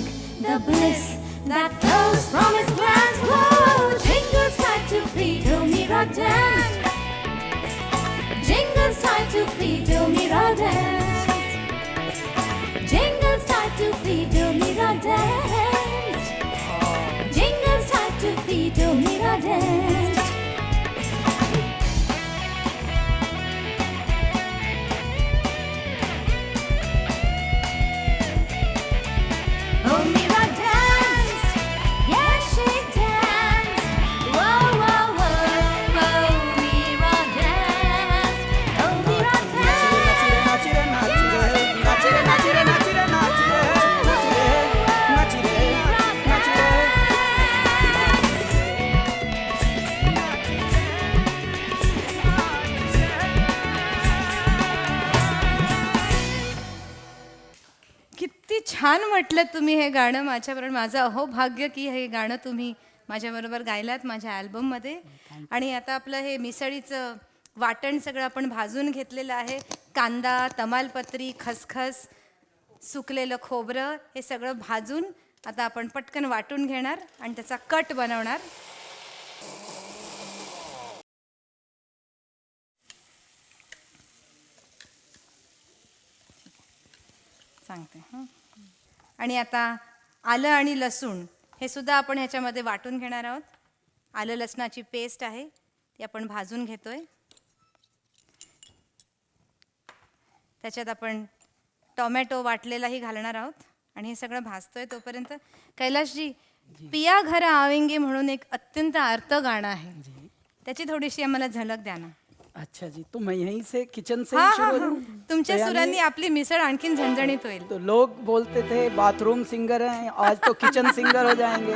the bliss that flows from his glands. Whoa, jingles tied to feet, oh Mira dance. Jingles tied to feet, oh Mira dance. Jingles tied to feet, oh Mira dance. Jingles tied to feet, oh Mira dance. Oh, Mira danced, yes she danced. Whoa, whoa, whoa, whoa, Mira danced. Oh, Mira danced. किती छान म्हटलं तुम्ही हे गाणं माझ्याबरोबर. माझं अहोभाग्य की हे गाणं तुम्ही माझ्याबरोबर गायलात माझ्या अल्बममध्ये. आणि आता आपलं हे मिसळीचं वाटण सगळं आपण भाजून घेतलेलं आहे. कांदा, तमालपत्री, खसखस, सुकलेलं खोबरं हे सगळं भाजून आता आपण पटकन वाटून घेणार आणि त्याचा कट बनवणार. सांगते हं. आणि आता आलं आणि लसूण हे सुद्धा आपण ह्याच्यामध्ये वाटून घेणार आहोत. आलं लसणाची पेस्ट आहे ती आपण भाजून घेतोय. त्याच्यात आपण टोमॅटो वाटलेलाही घालणार आहोत आणि हे सगळं भाजतोय तोपर्यंत. कैलाशजी, पिया घर आवेंगे म्हणून एक अत्यंत आर्त गाणं आहे, त्याची थोडीशी आम्हाला झलक द्या ना. अच्छा जी, तो मैं यहीं से किचन से हा, ही हा, शुरू हो हा. जाऊं? तुमच्या तो यानी सुरांनी आपली मिसळ आणखीन झणझणीत होईल. तो लोग बोलते थे बाथरूम सिंगर हैं, आज तो किचन सिंगर हो जाएंगे.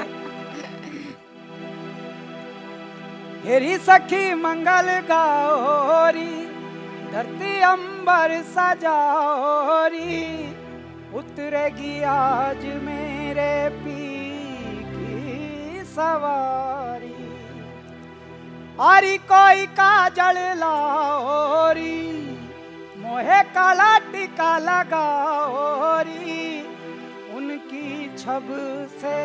हेरी सखी मंगल गौरी, धरती अंबर सजाओरी, उतरेगी आज मेरे पी की सवारी. आरी कोई काजल लाओरी, मोहे काला टिका लगाओरी, उनकी छब से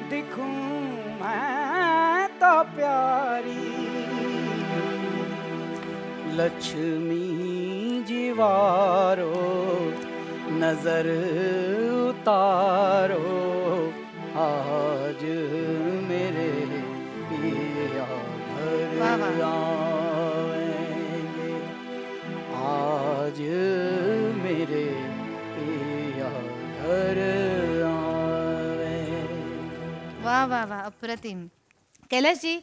दिखूं मैं तो प्यारी. लक्ष्मी जीवारो नजर उतारो, आज मेरे पिया वाह, घर वाह. आएंगे, आज मेरे पिया घर आएंगे. वा वा वा, अप्रतिम. कैलाशजी,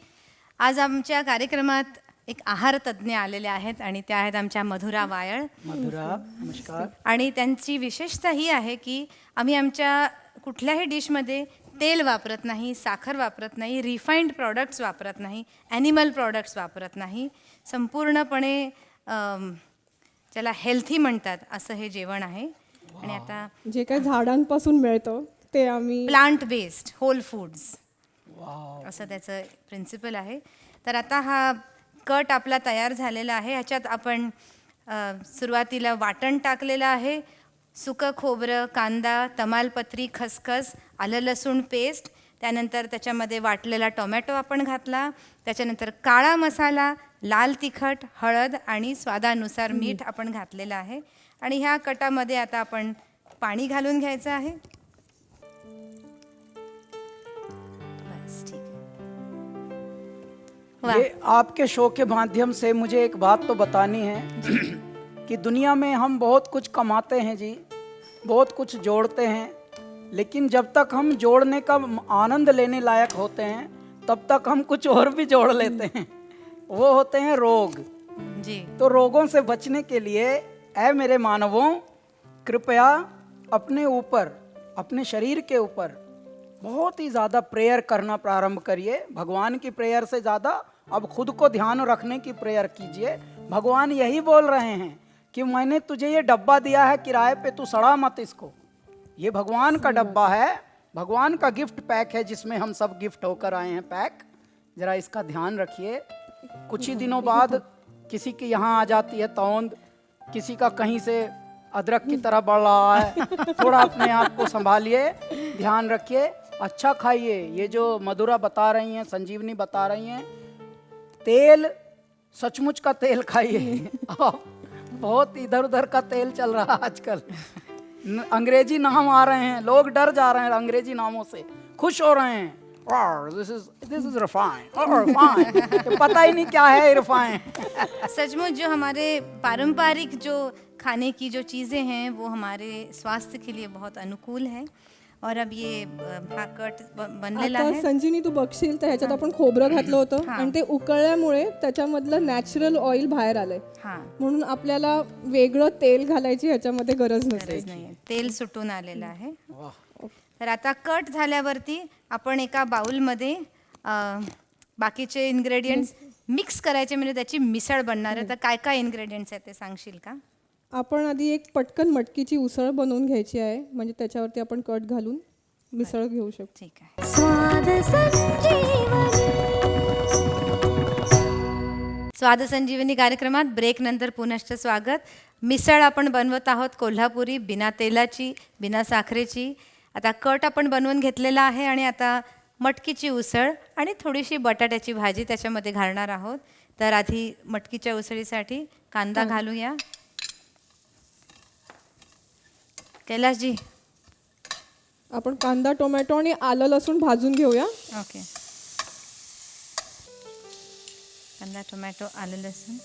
आज आमच्या कार्यक्रमात एक आहार तज्ज्ञ आलेले आहेत आणि त्या आहेत आमच्या मधुरा वायळ. मधुरा, नमस्कार. आणि त्यांची विशेषता ही आहे की आम्ही आमच्या कुठल्याही डिशमध्ये तेल वापरत नाही, साखर वापरत नाही, रिफाईंड प्रॉडक्ट्स वापरत नाही, ॲनिमल प्रॉडक्ट्स वापरत नाही. संपूर्णपणे त्याला हेल्थी म्हणतात असं हे जेवण आहे. आणि आता जे काही झाडांपासून मिळतं ते आम्ही प्लांट बेस्ड होल फूड्स वाव. असं त्याचं प्रिन्सिपल आहे. तर आता हा कट आपला तयार झालेला आहे. ह्याच्यात आपण सुरुवातीला वाटण टाकलेलं आहे. सुकं खोबरं, कांदा, तमालपत्री, खसखस, आलं लसूण पेस्ट, त्यानंतर त्याच्यामध्ये वाटलेला टोमॅटो आपण घातला. त्याच्यानंतर काळा मसाला, लाल तिखट, हळद आणि स्वादानुसार मीठ आपण घातलेलं आहे. आणि ह्या कटामध्ये आता आपण पाणी घालून घ्यायचं आहे. बस, ठीक आहे. वाह. ये आपके शो के माध्यम से मुझे एक बात तो बतानी है कि दुनिया में हम बहुत कुछ कमाते हैं जी, बहुत कुछ जोड़ते हैं, लेकिन जब तक हम जोड़ने का आनंद लेने लायक होते हैं तब तक हम कुछ और भी जोड़ लेते हैं. वो होते हैं रोग. जी. तो रोगों से बचने के लिए ऐ मेरे मानवों, कृपया अपने ऊपर, अपने शरीर के ऊपर बहुत ही ज़्यादा प्रेयर करना प्रारंभ करिए. भगवान की प्रेयर से ज़्यादा अब खुद को ध्यान रखने की प्रेयर कीजिए. भगवान यही बोल रहे हैं कि मैंने तुझे ये डब्बा दिया है किराए पे, तू सड़ा मत इसको. ये भगवान का डब्बा है, भगवान का गिफ्ट पैक है जिसमें हम सब गिफ्ट होकर आए हैं पैक. ज़रा इसका ध्यान रखिए. कुछ ही दिनों बाद किसी के यहाँ आ जाती है तौंद, किसी का कहीं से अदरक की तरह बढ़ रहा है। थोड़ा अपने आप को संभालिए, ध्यान रखिए, अच्छा खाइए। ये जो मधुरा बता रही हैं, संजीवनी बता रही हैं, तेल सचमुच का तेल खाइए। आप बहुत इधर उधर का तेल चल रहा है आजकल। अंग्रेजी नाम आ रहे हैं, लोग डर जा रहे हैं अंग्रेजी नामों से, खुश हो रहे हैं। दिस इज रिफाइन, पता ही नहीं क्या है रिफाइन। सचमुच जो हमारे पारंपरिक जो खाने की जो चीज़ें हैं वो हमारे स्वास्थ्य के लिए बहुत अनुकूल है। और अब ये भाकट बनलेला आता आहे. संजीवनी तू बघशील तर ह्याच्यात आपण खोबरं घातलं होतं आणि ते उकळल्यामुळे त्याच्यामधलं नॅचरल ऑइल बाहेर आलंय. हां, म्हणून आपल्याला वेगळं तेल घालायची ह्याच्यामध्ये गरज नसते. गरज नाही. तेल सुटून आलेलं आहे. तर आता कट झाल्यावरती आपण एका बाउलमध्ये बाकीचे इन्ग्रेडियंट्स मिक्स करायचे, म्हणजे त्याची मिसळ बनणार आहे. तर काय काय इन्ग्रेडियंट्स आहेत ते सांगशील का? आपण आधी एक पटकन मटकीची उसळ बनवून घ्यायची आहे, म्हणजे त्याच्यावरती आपण कट घालून मिसळ घेऊ शकतो. ठीक आहे. स्वाद संजीवनी कार्यक्रमात ब्रेक नंतर पुनश्च स्वागत. मिसळ आपण बनवत आहोत कोल्हापुरी, बिना तेलाची, बिना साखरेची. आता कट आपण बनवून घेतलेला आहे आणि आता मटकीची उसळ आणि थोडीशी बटाट्याची भाजी त्याच्यामध्ये घालणार आहोत. तर आधी मटकीच्या उसळीसाठी कांदा घालूया. कैलासजी, आपण कांदा, टोमॅटो आणि आलं लसूण भाजून घेऊया. ओके. कांदा, टोमेटो, आलू, लहसुन.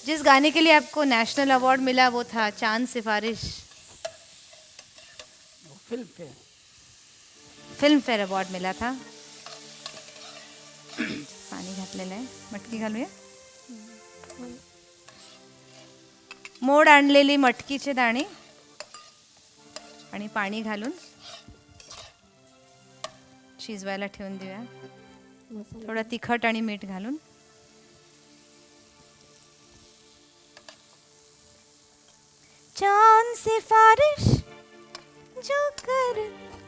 जिस गाने के लिए आपको नेशनल अवार्ड मिला वो था चांद सिफारिश. फिल्म फेयर अवार्ड मिला था. पाणी घातलेलं आहे. मटकी घालूया. मोड आणलेली मटकीचे दाणे आणि पाणी घालून शिजवायला ठेवून देऊया. थोडं तिखट आणि मीठ घालून. चांद सिफारिश जो कर,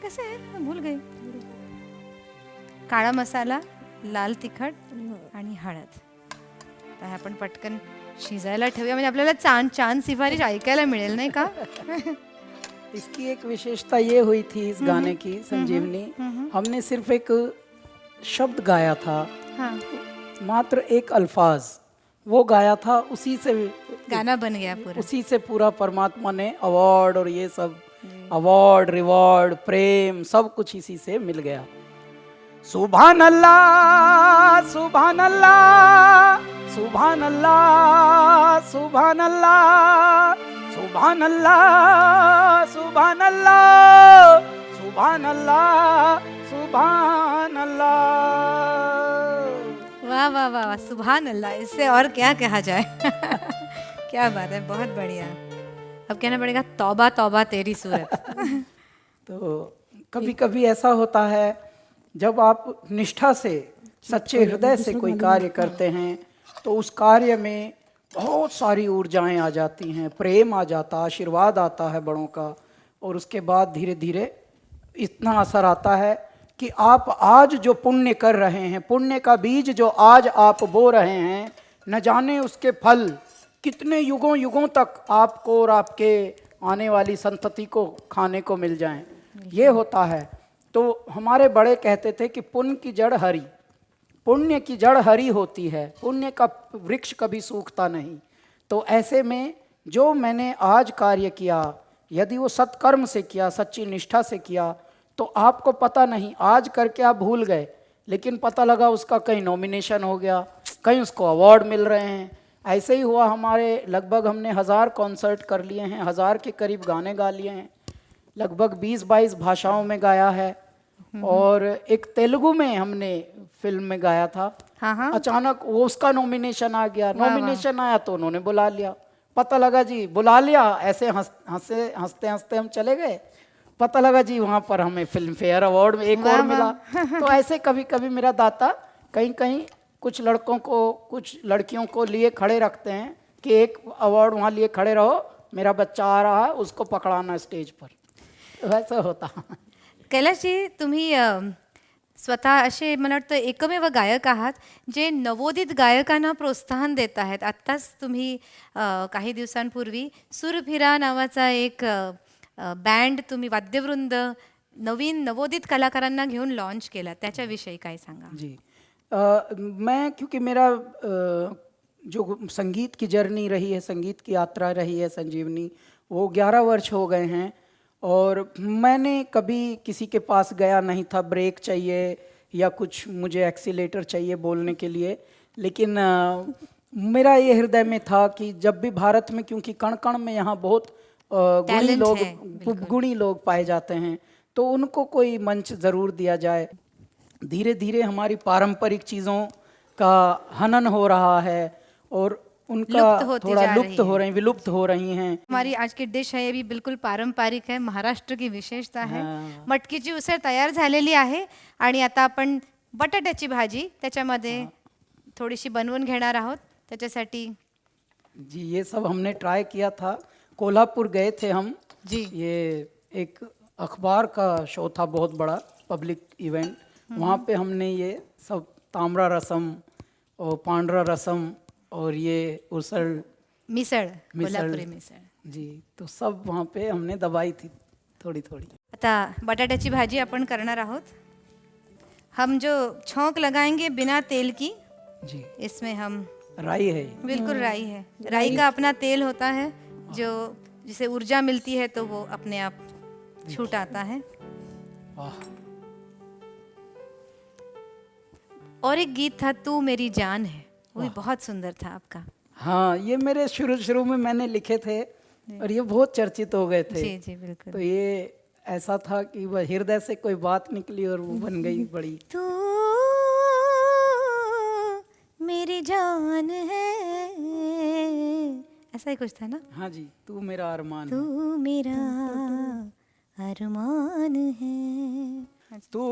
कसं आहे भूल गई. काळा मसाला, लाल तिखट आणि हळद. तर आपण पटकन शिजायला ठेवूया, म्हणजे आपल्याला चांद सिफारिश ऐकायला मिळेल, नाही का? इसकी एक विशेषता ये हुई थी इस गाने की, संजीवनी, हमने सिर्फ एक शब्द गाया था, हाँ, मात्र एक अल्फाज वो गाया था, उसी से गाना बन गया पूरा. उसी से पूरा परमात्मा ने अवार्ड और ये सब अवार्ड, रिवॉर्ड, प्रेम, सब कुछ इसी से मिल गया. सुभान अल्लाह, सुभान अल्लाह, सुभान अल्लाह, सुभान अल्लाह, सुभान अल्लाह, सुभान अल्लाह, सुभान अल्लाह, सुभान अल्लाह. वाह वाह वाह वाह, सुभान अल्लाह. इससे और क्या कहा जाए. क्या बात है, बहुत बढ़िया. अब कहना पड़ेगा तौबा तौबा तेरी सूरत. तो कभी कभी ऐसा होता है जब आप निष्ठा से, सच्चे हृदय से कोई कार्य करते हैं तो उस कार्य में बहुत सारी ऊर्जाएं आ जाती हैं, प्रेम आ जाता, आशीर्वाद आता है बड़ों का, और उसके बाद धीरे धीरे इतना असर आता है कि आप आज जो पुण्य कर रहे हैं, पुण्य का बीज जो आज आप बो रहे हैं, न जाने उसके फल कितने युगों युगों तक आपको और आपके आने वाली संतति को खाने को मिल जाएं. ये होता है. तो हमारे बड़े कहते थे कि पुण्य की जड़ हरी, पुण्य की जड़ हरी होती है, पुण्य का वृक्ष कभी सूखता नहीं. तो ऐसे में जो मैंने आज कार्य किया, यदि वो सत्कर्म से किया, सच्ची निष्ठा से किया, तो आपको पता नहीं, आज करके आप भूल गए, लेकिन पता लगा उसका कहीं नॉमिनेशन हो गया, कहीं उसको अवार्ड मिल रहे हैं. ऐसे ही हुआ हमारे. लगभग हमने 1000 कॉन्सर्ट कर लिए हैं, 1000 के करीब गाने गा लिए हैं, लगभग 20-22 भाषाओं में गाया है, और एक तेलुगु में हमने फिल्म में गाया था. हाँ हाँ. अचानक वो उसका नॉमिनेशन आ गया. नॉमिनेशन आया तो उन्होंने बुला लिया. पता लगा जी बुला लिया, ऐसे हंसते हंसते हम चले गए. पता लगा जी वहाँ पर हमें फिल्म फेयर अवार्ड में एक और मिला. तो ऐसे कभी कभी मेरा दाता कहीं कहीं कुछ लड़कों को, कुछ लड़कियों को लिए खड़े रखते हैं कि एक अवार्ड वहाँ लिए खड़े रहो, मेरा बच्चा आ रहा है, उसको पकड़ाना स्टेज पर. वैसा होता. कैलाशजी, तुम्ही स्वतः असे मला वाटतं एकमेव गायक आहात जे नवोदित गायकांना प्रोत्साहन देत आहेत. आत्ताच तुम्ही काही दिवसांपूर्वी सुरभिरा नावाचा एक बँड तुम्ही वाद्यवृंद नवीन नवोदित कलाकारांना घेऊन लॉन्च केला, त्याच्याविषयी काय सांगा? जी मैं क्योंकि मेरा जो संगीत की जर्नी रही है, संगीत की यात्रा रही है संजीवनी, वो 11 वर्ष हो गए हैं और मैंने कभी किसी के पास गया नहीं था ब्रेक चाहिए या कुछ मुझे एक्सीलेटर चाहिए बोलने के लिए, लेकिन मेरा ये हृदय में था कि जब भी भारत में, क्योंकि कण कण में यहाँ बहुत गुणी लोग पाए जाते हैं, तो उनको कोई मंच ज़रूर दिया जाए। धीरे धीरे हमारी पारंपरिक चीज़ों का हनन हो रहा है और उनका थोड़ा लुप्त हो रही, विलुप्त हो रही हैं। हमारी आज की डिश है ये भी बिलकुल पारंपरिक है, महाराष्ट्र की विशेषता है. मटकीची उसळ तयार झालेली आहे आणि आता आपण बटाट्याची भाजी त्याच्यामध्ये थोडीशी बनवून घेणार आहोत. त्याच्यासाठी जी ये सब हमने ट्राई किया था, कोल्हापुर गए थे हम जी. ये एक अखबार का शो था, बहुत बड़ा पब्लिक इवेंट, वहाँ पे हमने ये सब ताम्रा रसम और पांडरा रसम और ये उसळ मिसळ, कोल्हापुरी मिसळ. जी, तो सब वहाँ पे हमने दबाई थी थोड़ी थोड़ी. आता बटाट्याची भाजी आपण करणार आहोत. हम जो छौंक लगाएंगे बिना तेल की, जी इसमें हम राई है ये. बिल्कुल राई है. राई का अपना तेल होता है जो जिसे ऊर्जा मिलती है तो वो अपने आप छूट आता है. वाह. और एक गीत था तू मेरी जान है, वो भी बहुत सुंदर था आपका. हाँ, ये मेरे शुरू में मैंने लिखे थे और ये बहुत चर्चित हो गए थे. जी जी बिल्कुल. तो ये ऐसा था कि वह हृदय से कोई बात निकली और वो बन गई बड़ी. तू मेरी जान है, ऐसा ही कुछ था ना. हाँ जी, तू मेरा अरमान तू है. मेरा अरमान है. तू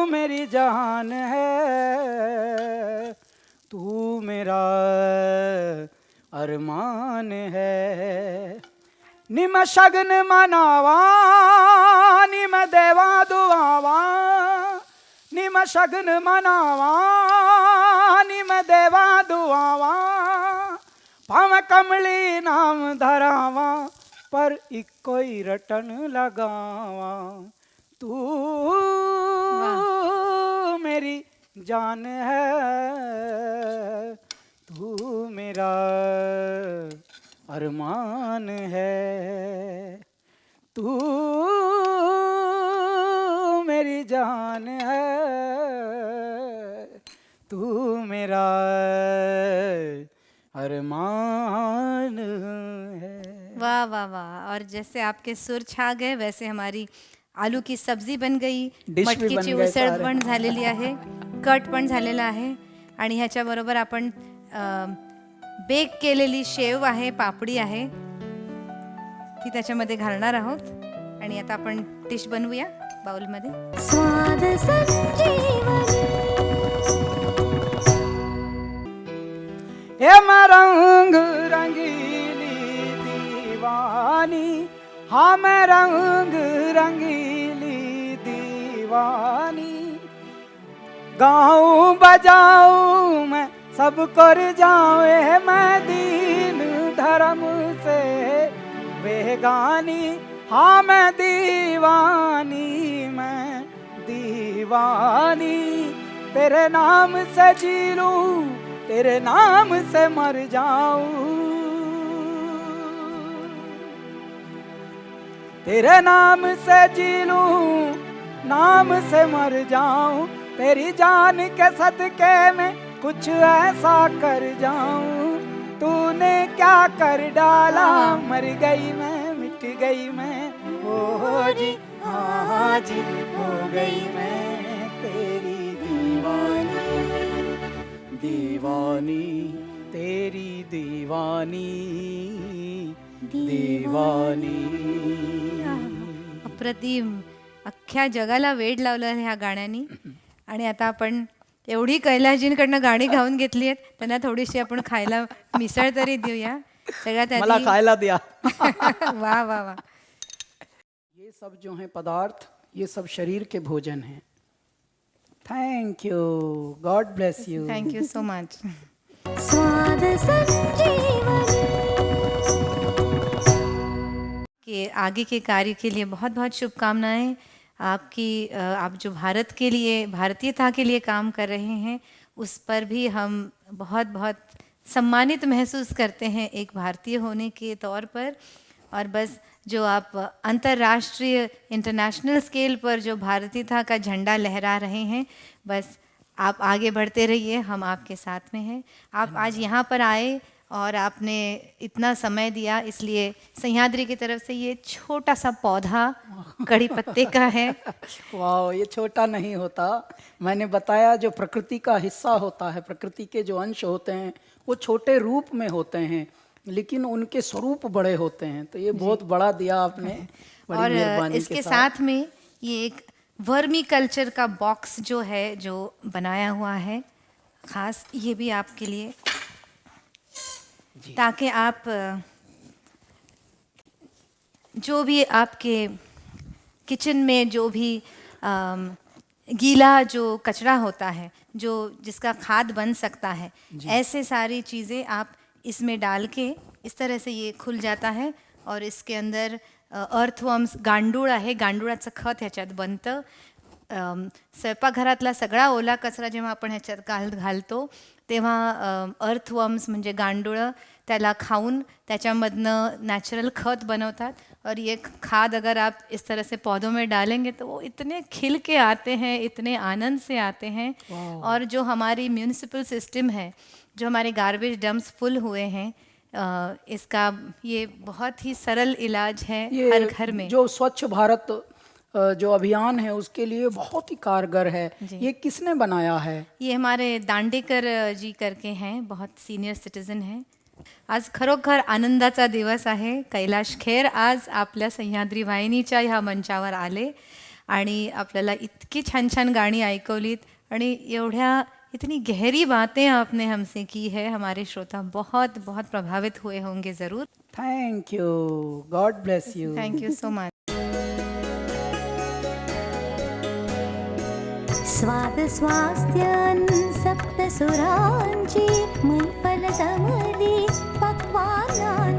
मेरी जान है, तू मेरा अरमान है. निम शगन मनावा, निम देवा दुआवा, निम शगन मनावा, निम देवा दुआवा, पाव कमली नाम धरावा, पर इको ही रटन लगावा. तू मेरी जान है, तू मेरा अरमान है. तू मेरी जान है, तू मेरा अरमान है. वाह वाह वाह. और जैसे आपके सुर छा गए वैसे हमारी आलू की सब्जी बन गई, डिश भी बन मटकीची गए उसळ सारे. पण झालेली आहे, कट पण झालेला आहे आणि ह्याच्याबरोबर आपण बेक केलेली शेव आहे, पापडी आहे, ती त्याच्यामध्ये घालणार आहोत. आणि आता आपण डिश बनवूया बाउलमध्ये. स्वाद संजीवनी. हे मैं रंग रंगीली दीवानी, हाँ मैं रंग रंगीली दीवानी. गाऊं बजाऊं मैं सब कर जावे, मैं दीन धर्म से बेगानी. हाँ मैं दीवानी, मैं दीवानी. तेरे नाम से जी लूं, तेरे नाम से मर जाऊं, तेरे नाम से जी लूं, नाम से मर जाऊं. तेरी जान के सदके में कुछ ऐसा कर जाऊं. तूने क्या कर डाला, मर गई मैं, मिट गई मैं, ओ जी हाँ जी, हो गई मैं तेरी दीवानी. दीवानी तेरी दीवानी, दीवानी. अप्रतिम. अख्ख्या जगाला वेड लावलं ह्या गाण्यानी. आणि आता आपण एवढी कैलासजींकडनं गाणी गाऊन घेतली आहेत, त्यांना थोडीशी आपण खायला मिसळ तरी देऊया. सगळ्यात मला आधी खायला दिया. वाह वाह वाह. ये सब जो हैं पदार्थ, ये सब शरीर के भोजन हैं। Thank you, God bless you. Thank you so much. स्वाद संजीवनी। कि आगे के कार्य के लिए बहुत बहुत शुभकामनाएं। आप जो भारत के लिए, भारतीयता के लिए काम कर रहे हैं, उस पर भी हम बहुत बहुत सम्मानित महसूस करते हैं एक भारतीय होने के तौर पर। और बस जो आप अंतर्राष्ट्रीय, इंटरनेशनल स्केल पर जो भारतीयता का झंडा लहरा रहे हैं, बस आप आगे बढ़ते रहिए, हम आपके साथ में हैं। आप आज यहाँ पर आए और आपने इतना समय दिया, इसलिए सह्याद्री की तरफ से ये छोटा सा पौधा कड़ी पत्ते का है। वाह, ये छोटा नहीं होता। मैंने बताया जो प्रकृति का हिस्सा होता है, प्रकृति के जो अंश होते हैं वो छोटे रूप में होते हैं, लेकिन उनके स्वरूप बड़े होते हैं। तो ये बहुत बड़ा दिया आपने, बड़ी और मेहरबानी इसके के साथ में ये एक वर्मी कल्चर का बॉक्स जो है, जो बनाया हुआ है खास, ये भी आपके लिए, ताकि आप जो भी आपके किचन में जो भी गीला जो कचरा होता है, जो जिसका खाद बन सकता है, ऐसे सारी चीज़ें आप इसमें डाल के इस तरह से ये खुल जाता है। और इसके अंदर अर्थवर्म्स, गांडूळ आहे, गांडुळाचं खत ह्याच्यात बनतं। स्वयंपाकघरातला सगळा ओला कचरा जेव्हा आपण ह्याच्यात घालतो तेव्हा अर्थवर्म्स म्हणजे गांडुळं त्याला खाऊन त्याच्यामधनं नॅचरल खत बनवतात। और ये खाद अगर आप इस तरह से पौधों में डालेंगे तो वो इतने खिल के आते हैं, इतने आनंद से आते हैं। और जो हमारी म्यूनिसिपल सिस्टम है, जो हमारे गार्बेज डंप्स फुल हुए हैं, इसका ये बहुत ही सरल इलाज है हर घर में। जो स्वच्छ भारत जो अभियान है उसके लिए बहुत ही कारगर है। ये किसने बनाया है? ये हमारे दांडेकर जी करके हैं, बहुत सीनियर सिटीजन हैं। आज खरोखर आनंदाचा दिवस आहे। कैलाश खेर आज आपल्या सह्याद्री वाहिनीच्या ह्या मंचावर आले आणि आपल्याला इतकी छान छान गाणी ऐकवलीत आणि इतनी गहरी बातें आपने हमसे की है। हमारे श्रोता बहुत बहुत प्रभावित हुए होंगे ज़रूर। Thank you, God bless you. Thank you so much. स्वाद स्वास्थ्यन सप्त सुरांची मैफल जमली पक्वान्नांची।